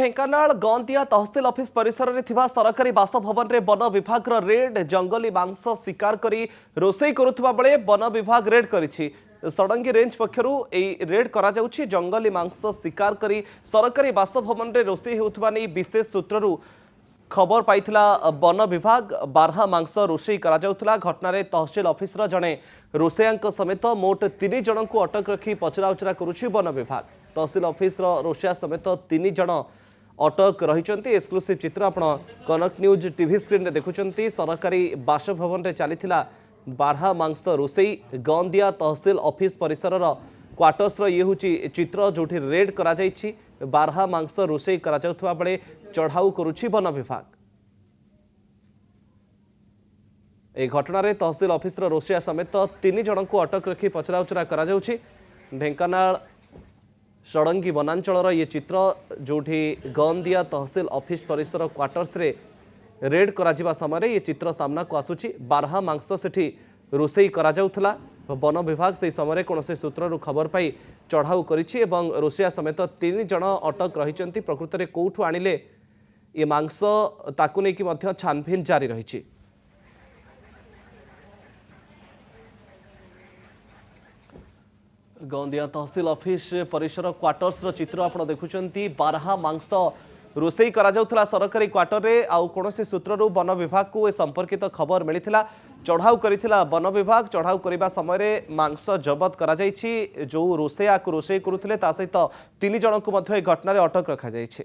Dhenkanal Gondia tehsil office परिसर में थिबा सरकारी बासभवन में वन विभाग रेड जंगली मांस शिकार करी रोसई करुवा बेले वन विभाग रेड करिछि। सड़ंगी रेंज पक्षरु रेड करा जाउछि। जंगली मांस शिकार करी सरकारी बासभवन में रोसई हेउथबा नै विशेष सूत्ररु खबर पाइथिला वन विभाग। बारहा मांस रोसई करा जाउथला। घटना तहसिल ऑफिस जड़े रोसैयांक समेत मोट 3 जन को अटक रखी पचराउचरा करुछि वन विभाग। तहसिल ऑफिस रोसैया समेत 3 जन अटक रही। एक्सक्लूसिव चित्र आपण कनक न्यूज टीवी स्क्रीन रे देखुचंती। सरकारी बासभवन रे चलीथिला बारहा मांस रोसई। गंदिया तहसिल ऑफिस परिसर क्वार्टर्स ये हूँ चित्र जो रेड करा जाइछि। बारहा मांस रोसई करा जाउथबा बेले चढ़ाऊ करुछि वन विभाग। ए घटना रे तहसिल ऑफिस रोसैया समेत 3 जन को अटक रखी पचराउचरा करा जाउछि। ढेंकानाल सड़ंगी वनांचल ये चित्र जोठी गंदिया तहसिल ऑफिस परिसर क्वार्टर्स रे रेड करा समय ये चित्र सामना को आसुछि। बारहा मांस सेठी रोसई करा जाउथला। वन विभाग से समय कौन से सूत्र खबर पाई चढ़ाऊ करिछि एवं रोसैया समेत 3 जन अटक रही। प्रकृत में कौठू आनिले ये मांस ताकू नेकी मध्य छानभिन जारी रही। गंदिया तहसिल ऑफिस परिसर क्वार्टर्स चित्र आप देखुंती। बारहा मांस रोसई करा जाउथला सरकारी क्वार्टर रे। आउ कोनोसी सूत्ररु वन विभाग को ए संपर्कित खबर मिलिथिला। चढ़ाऊ करिथिला वन विभाग। चढ़ाऊ करिबा समय रे मांस जबत करा जाइछि। जो रोसैया को रोसई करुथिले ता सहित 3 जन को मध्य ए घटना रे अटक रखा जाइछि।